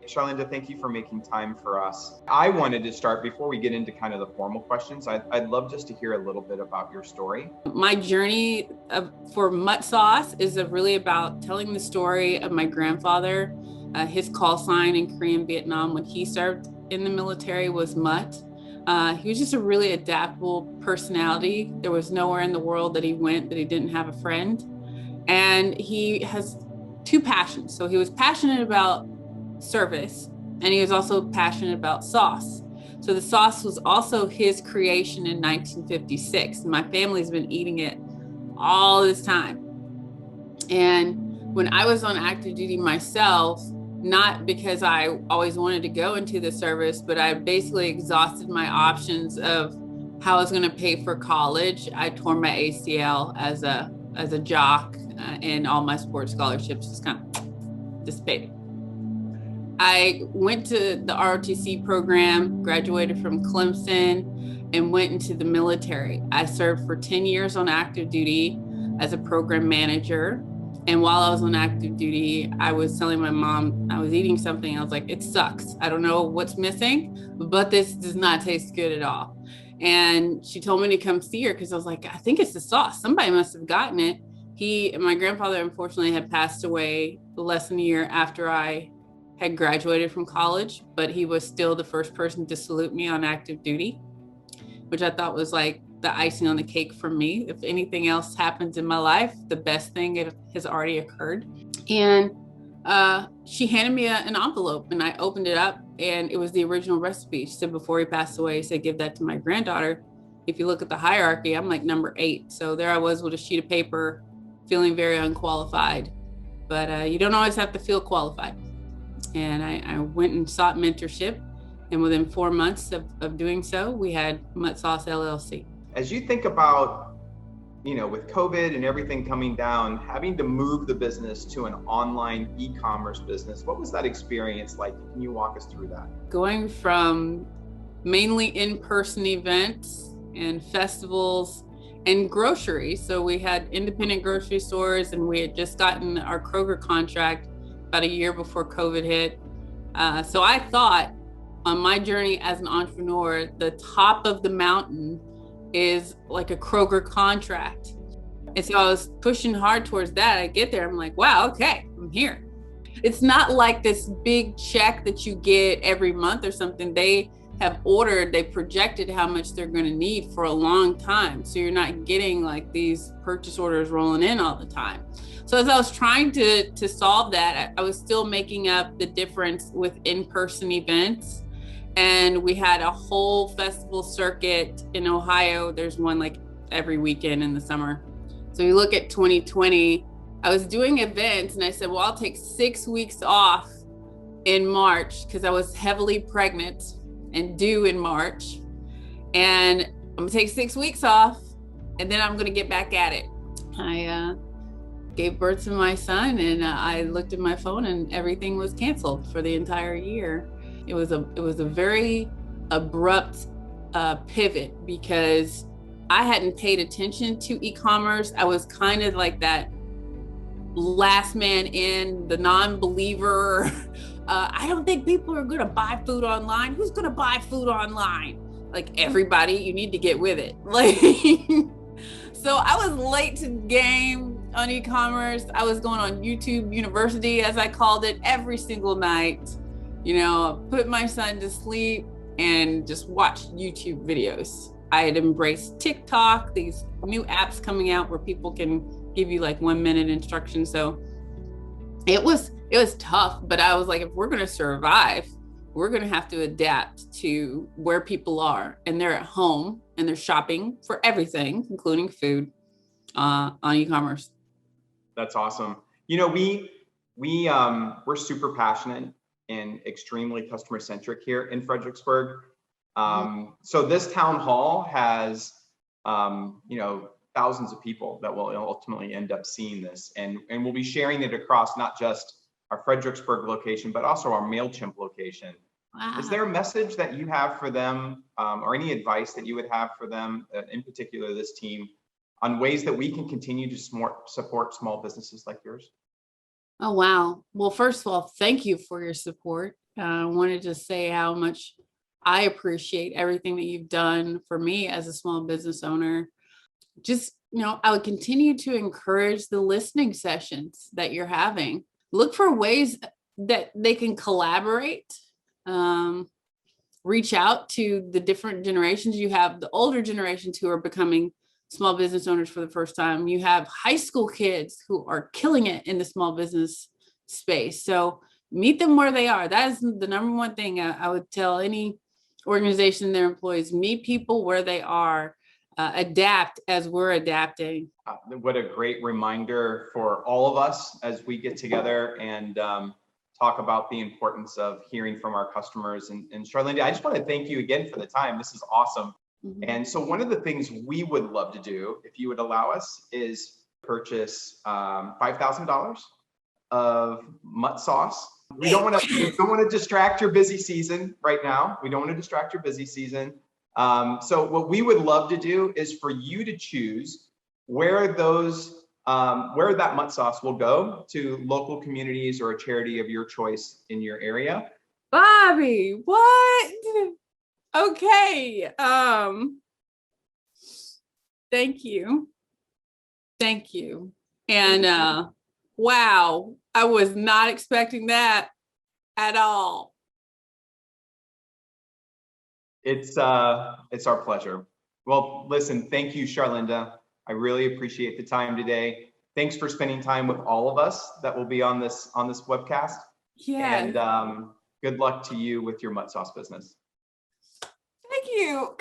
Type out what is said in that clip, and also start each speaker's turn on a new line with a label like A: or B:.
A: Charlynda, thank you for making time for us. I wanted to start, before we get into kind of the formal questions, I'd love just to hear a little bit about your story.
B: My journey for Mutt sauce is really about telling the story of my grandfather. His call sign in Korean Vietnam when he served in the military was Mutt. He was just a really adaptable personality. There was nowhere in the world that he went that he didn't have a friend. And he has two passions. So he was passionate about service, and he was also passionate about sauce. So the sauce was also his creation in 1956. My family's been eating it all this time. And when I was on active duty myself, not because I always wanted to go into the service, but I basically exhausted my options of how I was going to pay for college. I tore my ACL as a jock, and all my sports scholarships just kind of dissipated. I went to the ROTC program, graduated from Clemson, and went into the military. I served for 10 years on active duty as a program manager. And while I was on active duty, I was telling my mom I was eating something. I was like, it sucks. I don't know what's missing, but this does not taste good at all. And she told me to come see her because I was like, I think it's the sauce. Somebody must have gotten it. My grandfather, unfortunately, had passed away less than a year after I had graduated from college, but he was still the first person to salute me on active duty, which I thought was like the icing on the cake for me. If anything else happens in my life, the best thing has already occurred. And she handed me an envelope, and I opened it up, and it was the original recipe. She said before he passed away, he said, give that to my granddaughter. If you look at the hierarchy, I'm like number 8. So there I was with a sheet of paper, feeling very unqualified. But you don't always have to feel qualified. And I went and sought mentorship. And within 4 months of doing so, we had Mutt Sauce LLC.
A: As you think about, with COVID and everything coming down, having to move the business to an online e-commerce business, what was that experience like? Can you walk us through that?
B: Going from mainly in-person events and festivals and grocery. So we had independent grocery stores, and we had just gotten our Kroger contract about a year before COVID hit. So I thought on my journey as an entrepreneur, the top of the mountain is like a Kroger contract. And so I was pushing hard towards that. I get there, I'm like, wow, okay, I'm here. It's not like this big check that you get every month or something. They projected how much they're going to need for a long time. So you're not getting like these purchase orders rolling in all the time. So as I was trying to solve that, I was still making up the difference with in-person events. And we had a whole festival circuit in Ohio. There's one like every weekend in the summer. So you look at 2020, I was doing events, and I said, well, I'll take 6 weeks off in March because I was heavily pregnant and due in March. And I'm gonna take 6 weeks off, and then I'm gonna get back at it. I gave birth to my son, and I looked at my phone, and everything was canceled for the entire year. It was a very abrupt pivot because I hadn't paid attention to e-commerce. I was kind of like that last man in, the non-believer. I don't think people are gonna buy food online. Who's gonna buy food online? Like, everybody, you need to get with it. Like, so I was late to the game on e-commerce. I was going on YouTube University, as I called it, every single night. Put my son to sleep and just watch YouTube videos. I had embraced TikTok, these new apps coming out where people can give you like 1-minute instructions. So it was tough, but I was like, if we're going to survive, we're going to have to adapt to where people are, and they're at home and they're shopping for everything, including food, on e-commerce.
A: That's awesome. We're super passionate and extremely customer centric here in Fredericksburg. So this town hall has, thousands of people that will ultimately end up seeing this, and we'll be sharing it across not just our Fredericksburg location, but also our MailChimp location. Wow. Is there a message that you have for them, or any advice that you would have for them, in particular this team, on ways that we can continue to support small businesses like yours?
B: Oh, wow. Well, first of all, thank you for your support. I wanted to say how much I appreciate everything that you've done for me as a small business owner. Just, I would continue to encourage the listening sessions that you're having. Look for ways that they can collaborate. Reach out to the different generations. You have the older generations who are becoming small business owners for the first time. You have high school kids who are killing it in the small business space. So meet them where they are. That is the number one thing I would tell any organization, their employees: meet people where they are, adapt as we're adapting.
A: What a great reminder for all of us as we get together and talk about the importance of hearing from our customers. And Charlynda, I just want to thank you again for the time. This is awesome. Mm-hmm. And so one of the things we would love to do, if you would allow us, is purchase $5,000 of Mutt sauce. We don't want to distract your busy season right now. We don't want to distract your busy season. So what we would love to do is for you to choose where that Mutt sauce will go to local communities or a charity of your choice in your area.
B: Bobby, what? Okay. Thank you. And wow, I was not expecting that at all.
A: It's our pleasure. Well, listen, thank you, Charlynda. I really appreciate the time today. Thanks for spending time with all of us that will be on this webcast.
B: Yeah.
A: And good luck to you with your Mutt sauce business.
B: Thank you.